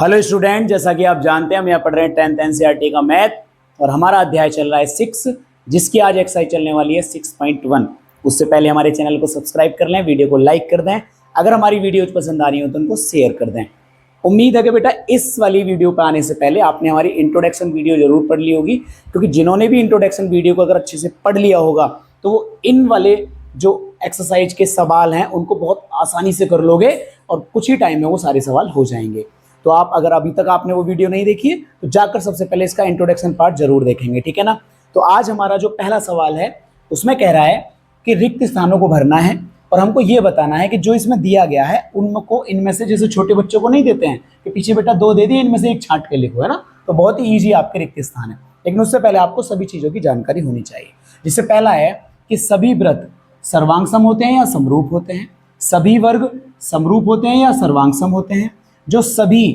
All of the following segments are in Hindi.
हेलो स्टूडेंट, जैसा कि आप जानते हैं हम यहाँ पढ़ रहे हैं 10th एनसीईआरटी का मैथ और हमारा अध्याय चल रहा है 6, जिसकी आज एक्सरसाइज चलने वाली है 6.1। उससे पहले हमारे चैनल को सब्सक्राइब कर लें, वीडियो को लाइक कर दें, अगर हमारी वीडियो पसंद आ रही हो तो उनको शेयर कर दें। उम्मीद है कि बेटा इस वाली वीडियो पर आने से पहले आपने हमारी इंट्रोडक्शन वीडियो जरूर पढ़ ली होगी, क्योंकि जिन्होंने भी इंट्रोडक्शन वीडियो को अगर अच्छे से पढ़ लिया होगा तो वो इन वाले जो एक्सरसाइज के सवाल हैं उनको बहुत आसानी से कर लोगे और कुछ ही टाइम में वो सारे सवाल हो जाएंगे। तो आप अगर अभी तक आपने वो वीडियो नहीं देखी है तो जाकर सबसे पहले इसका इंट्रोडक्शन पार्ट जरूर देखेंगे, ठीक है ना। तो आज हमारा जो पहला सवाल है उसमें कह रहा है कि रिक्त स्थानों को भरना है और हमको ये बताना है कि जो इसमें दिया गया है उनको इनमें से, जैसे छोटे बच्चों को नहीं देते हैं कि पीछे बेटा 2 दे दिए, इनमें से एक छांट के लिखो, है ना। तो बहुत ही ईजी आपके रिक्त स्थान है, लेकिन उससे पहले आपको सभी चीज़ों की जानकारी होनी चाहिए। जिससे पहला है कि सभी वृत्त सर्वांग सम होते हैं या समरूप होते हैं, सभी वर्ग समरूप होते हैं या सर्वांग सम होते हैं, जो सभी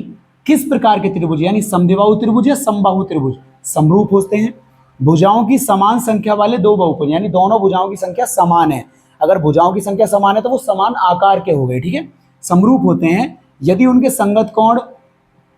किस प्रकार के त्रिभुज यानी समद्विबाहु त्रिभुज या समबाहु त्रिभुज समरूप होते हैं, भुजाओं की समान संख्या वाले दो बहुभुज यानी दोनों भुजाओं की संख्या समान है, अगर भुजाओं की संख्या समान है तो वो समान आकार के हो गए, ठीक है, समरूप होते हैं यदि उनके संगत कोण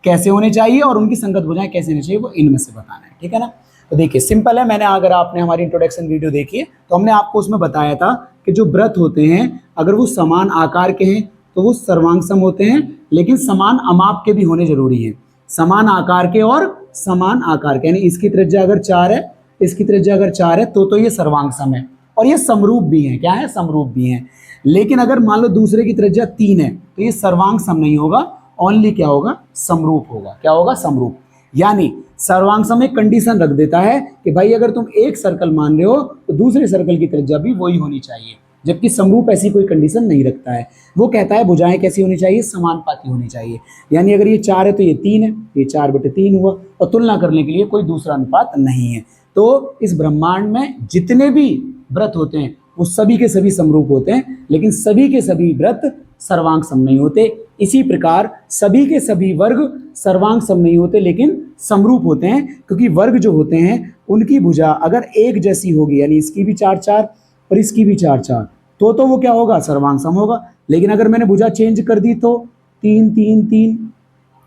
कैसे होने चाहिए और उनकी संगत भुजाएं कैसे होनी चाहिए वो इनमें से बताना है, ठीक है ना। तो देखिए सिंपल है, मैंने अगर आपने हमारी इंट्रोडक्शन वीडियो देखी है तो हमने आपको उसमें बताया था कि जो वृत्त होते हैं अगर वो समान आकार के हैं तो वो सर्वांग सम होते हैं, लेकिन समान अमाप के भी होने जरूरी है। समान आकार के और समान आकार के, यानी इसकी त्रिज्या अगर 4 है, इसकी त्रिज्या अगर 4 है तो ये सर्वांग सम है और ये समरूप भी है। क्या है? समरूप भी है। लेकिन अगर मान लो दूसरे की त्रिज्या 3 है तो ये सर्वांग सम नहीं होगा, ओनली क्या होगा? समरूप होगा। क्या होगा? समरूप। यानी सर्वांग सम एक कंडीशन रख देता है कि भाई अगर तुम एक सर्कल मान रहे हो तो दूसरे सर्कल की त्रिज्या भी वही होनी चाहिए, जबकि समरूप ऐसी कोई कंडीशन नहीं रखता है। वो कहता है भुजाएं कैसी होनी चाहिए? समानुपाती होनी चाहिए। यानी अगर ये 4 है तो ये 3 है, ये 4/3 हुआ और तुलना करने के लिए कोई दूसरा अनुपात नहीं है। तो इस ब्रह्मांड में जितने भी व्रत होते हैं वो सभी के सभी समरूप होते हैं, लेकिन सभी के सभी व्रत सर्वांग सम नहीं होते। इसी प्रकार सभी के सभी वर्ग सर्वांग सम नहीं होते लेकिन समरूप होते हैं, क्योंकि वर्ग जो होते हैं उनकी भुजा अगर एक जैसी होगी, यानी इसकी भी 4-4 और इसकी भी 4-4, तो वो क्या होगा? सर्वांग सम होगा। लेकिन अगर मैंने भुजा चेंज कर दी तो 3-3-3,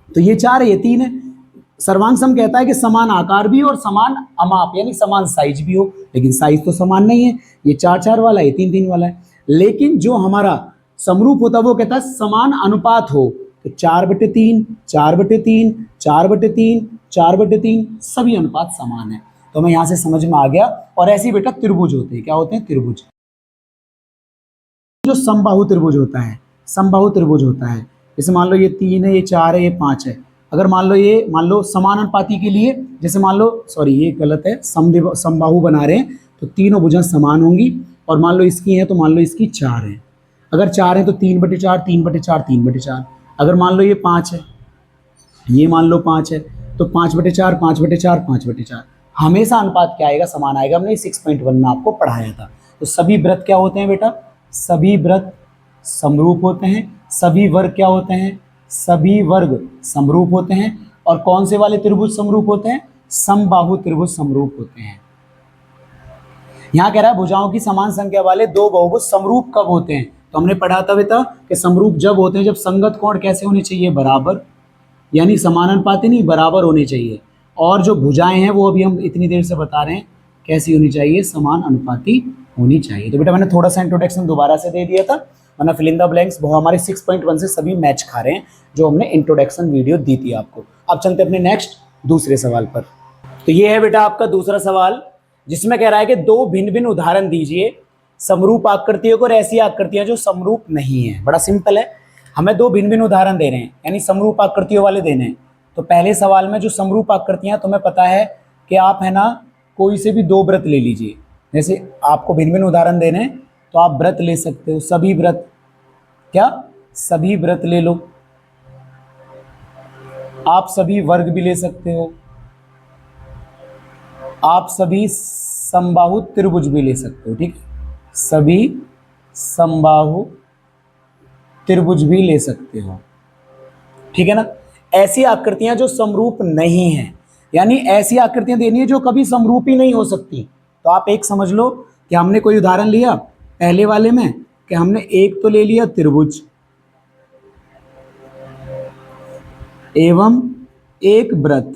तो ये 4 है ये 3 है। सर्वांग सम कहता है कि समान आकार भी और समान अमाप यानी समान साइज भी हो, लेकिन साइज तो समान नहीं है, ये 4-4 वाला है, ये 3-3 वाला है। लेकिन जो हमारा समरूप होता है वो कहता है समान अनुपात हो, तो 4/3, 4/3, 4/3, 4/3 सभी अनुपात समान है। तो हमें यहां से समझ में आ गया। और ऐसे ही बेटा त्रिभुज होते हैं। क्या होते हैं? त्रिभुज। जो समबाहु त्रिभुज होता है, समबाहु त्रिभुज होता है, जैसे मान लो ये 3 है, ये 4 है, ये 5 है। अगर मान लो समानुपाती के लिए, जैसे मान लो, सॉरी ये गलत है, समबाहु बना रहे हैं तो तीनों भुजाएं समान होंगी, और मान लो इसकी है तो मान लो इसकी 4 है। अगर 4 है तो 3/4, 3/4, 3/4। अगर मान लो ये 5 है, ये मान लो 5 है, तो 5/4, 5/4, 5/4। हमेशा अनुपात क्या आएगा? समान आएगा। हमने 6.1 में आपको पढ़ाया था। तो सभी व्रत क्या होते हैं बेटा? सभी व्रत समरूप होते हैं। सभी वर्ग क्या होते हैं? सभी वर्ग समरूप होते हैं। और कौन से वाले त्रिभुज समरूप होते हैं? समबाहु त्रिभुज समरूप होते हैं। यहां कह रहा है भुजाओं की समान संख्या वाले दो बहुभुज समरूप कब होते हैं? तो हमने पढ़ा था बेटा कि समरूप जब होते हैं जब संगत कोण कैसे होने चाहिए? बराबर, यानी समानुपाती नहीं, बराबर होने चाहिए। और जो भुजाएं हैं वो अभी हम इतनी देर से बता रहे हैं कैसी होनी चाहिए? समान अनुपाती होनी चाहिए। तो बेटा मैंने थोड़ा सा इंट्रोडक्शन दोबारा से दे दिया था, वरना फिल इन द ब्लैंक्स वो हमारे 6.1 से सभी मैच खा रहे हैं जो हमने इंट्रोडक्शन वीडियो दी थी आपको। अब चलते अपने नेक्स्ट दूसरे सवाल पर। तो ये है बेटा आपका दूसरा सवाल, जिसमें कह रहा है कि 2 भिन्न भिन्न उदाहरण दीजिए समरूप आकृतियों को और ऐसी आकृतियां जो समरूप नहीं है। बड़ा सिंपल है, हमें 2 भिन्न भिन्न उदाहरण दे रहे हैं यानी समरूप आकृतियों वाले देने हैं। तो पहले सवाल में जो समरूप आकृतियां, तुम्हें पता है कि आप है ना कोई से भी 2 व्रत ले लीजिए। जैसे आपको भिन्न भिन्न उदाहरण देने हैं तो आप व्रत ले सकते हो, सभी व्रत। क्या? सभी व्रत ले लो। आप सभी वर्ग भी ले सकते हो, आप सभी समबाहु त्रिभुज भी ले सकते हो, ठीक है, सभी समबाहु त्रिभुज भी ले सकते हो, ठीक है ना। ऐसी आकृतियां जो समरूप नहीं है, यानी ऐसी आकृतियां देनी है जो कभी समरूप ही नहीं हो सकती। तो आप एक समझ लो कि हमने कोई उदाहरण लिया पहले वाले में कि हमने एक तो ले लिया त्रिभुज, एवं एक वृत्त,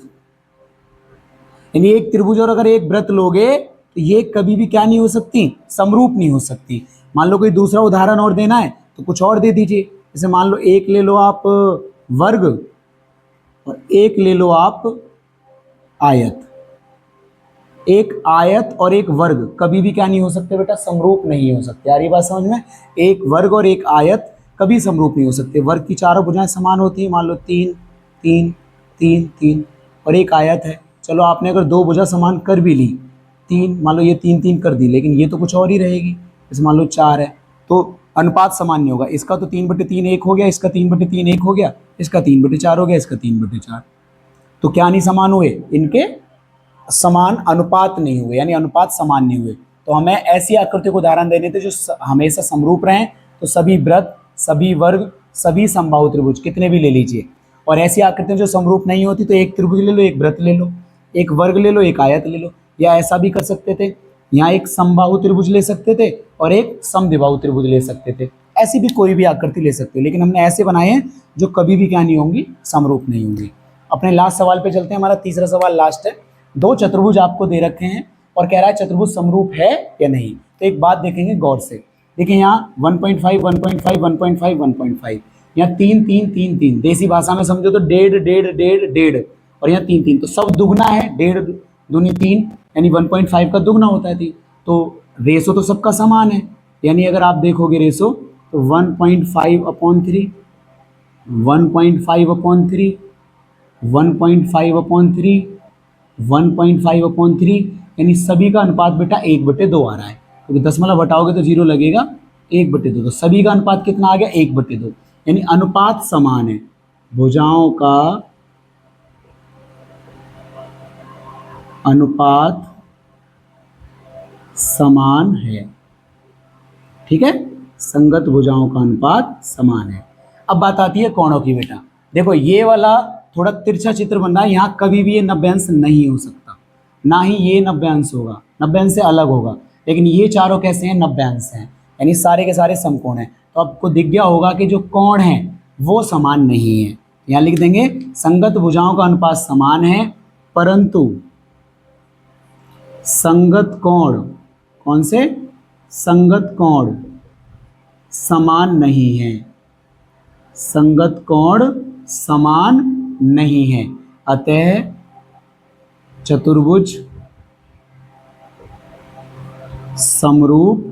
यानी एक त्रिभुज और अगर एक वृत्त लोगे तो ये कभी भी क्या नहीं हो सकती, समरूप नहीं हो सकती। मान लो कोई दूसरा उदाहरण और देना है तो कुछ और दे दीजिए। जैसे मान लो एक ले लो आप वर्ग और एक ले लो आप आयत। एक आयत और एक वर्ग कभी भी क्या नहीं हो सकते बेटा, समरूप नहीं हो सकते। यार ये बात समझ में, एक वर्ग और एक आयत कभी समरूप नहीं हो सकते। वर्ग की चारों भुजाएं समान होती हैं, मान लो 3 3 3 3, और एक आयत है, चलो आपने अगर दो भुजा समान कर भी ली, 3 मान लो ये 3 3 कर दी, लेकिन ये तो कुछ और ही रहेगी। जैसे मान लो 4 है तो अनुपात समान नहीं होगा। इसका तो 3/3 1 हो गया, इसका 3/3 1 हो गया, इसका 3/4 हो गया, इसका 3/4, तो क्या नहीं समान हुए, इनके समान अनुपात नहीं हुए, यानी अनुपात समान नहीं हुए। तो हमें ऐसी आकृति को उदाहरण देने थे जो हमेशा समरूप रहें। तो सभी वृत्त, सभी वर्ग, सभी समबाहु त्रिभुज कितने भी ले लीजिए। और ऐसी आकृतियां जो समरूप नहीं होती तो एक त्रिभुज ले लो, एक वृत्त ले लो, एक वर्ग ले लो, एक आयत ले लो। या ऐसा भी कर सकते थे, यहाँ एक समबाहु त्रिभुज ले सकते थे और एक समद्विबाहु त्रिभुज ले सकते थे। ऐसी भी कोई भी आकृति ले सकते हो, लेकिन हमने ऐसे बनाए हैं जो कभी भी क्या नहीं होंगी, समरूप नहीं होंगी। अपने लास्ट सवाल पे चलते हैं। हमारा तीसरा सवाल लास्ट है। दो चतुर्भुज आपको दे रखे हैं और कह रहा है चतुर्भुज समरूप है या नहीं। तो एक बात देखेंगे गौर से, देखिए यहाँ 1.5 1.5 1.5 1.5, यहाँ 3 3 3 3, देसी भाषा में समझो तो 1.5 1.5 1.5 1.5, और यहाँ 3 3, तो सब दुगना है, 1.5 दूनी 3, यानी 1.5 का दुगना होता है 3। तो रेशो तो सबका समान है, यानी अगर आप देखोगे रेशो तो 1.5/3, 1.5/3, 1.5/3, 1.5/3, यानी सभी का अनुपात बेटा 1/2 आ रहा है, क्योंकि दशमलव हटाओगे तो 0 लगेगा, 1/2, तो सभी का अनुपात कितना आ गया, 1/2, यानी अनुपात समान है। भुजाओं का अनुपात समान है, ठीक है, संगत भुजाओं का अनुपात समान है। अब बात आती है कोणों की बेटा। देखो ये वाला थोड़ा तिरछा चित्र बन रहा है, यहाँ कभी भी ये 90 अंश नहीं हो सकता, ना ही ये 90 अंश होगा, 90 अंश से अलग होगा। लेकिन ये चारों कैसे हैं, 90 अंश हैं, यानी सारे के सारे समकोण हैं। तो आपको दिख गया होगा कि जो कोण हैं वो समान नहीं है। यहाँ लिख देंगे संगत भुजाओं का अनुपात समान है, परंतु संगत कोण, कौन से, संगत कोण समान नहीं है, संगत कोण समान नहीं है। अतः चतुर्भुज समरूप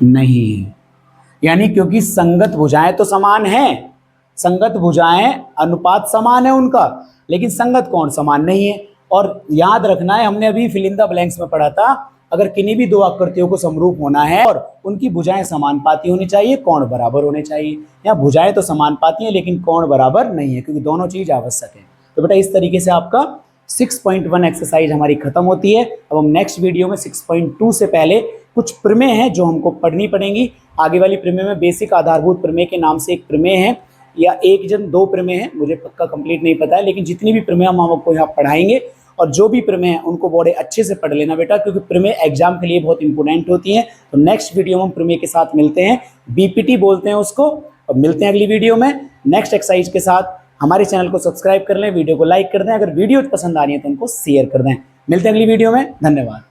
नहीं है। यानी क्योंकि संगत भुजाएं तो समान हैं, संगत भुजाएं अनुपात समान है उनका, लेकिन संगत कोण समान नहीं है। और याद रखना है, हमने अभी फिल इन द ब्लैंक्स में पढ़ा था, अगर किन्हीं भी दो आकृतियों को समरूप होना है और उनकी भुजाएं समानुपाती होनी चाहिए, कोण बराबर होने चाहिए। यहाँ भुजाएं तो समानुपाती हैं लेकिन कोण बराबर नहीं है, क्योंकि दोनों चीज आवश्यक है। तो बेटा इस तरीके से आपका 6.1 एक्सरसाइज हमारी खत्म होती है। अब हम नेक्स्ट वीडियो में 6.2 से पहले कुछ प्रमेय हैं जो हमको पढ़नी पड़ेंगी। आगे वाली प्रमेय में बेसिक आधारभूत प्रमेय के नाम से एक प्रमेय है, या एक जन दो प्रमेय है, मुझे पक्का कंप्लीट नहीं पता है, लेकिन जितनी भी प्रमेय हम आपको यहाँ पढ़ाएंगे और जो भी प्रमेय है उनको बड़े अच्छे से पढ़ लेना बेटा, क्योंकि प्रमेय एग्जाम के लिए बहुत इंपॉर्टेंट होती हैं। तो नेक्स्ट वीडियो में हम प्रमेय के साथ मिलते हैं, बीपीटी बोलते हैं उसको। अब मिलते हैं अगली वीडियो में नेक्स्ट एक्सरसाइज के साथ। हमारे चैनल को सब्सक्राइब कर लें, वीडियो को लाइक कर दें, अगर वीडियो पसंद आ रही है तो उनको शेयर कर दें। मिलते हैं अगली वीडियो में, धन्यवाद।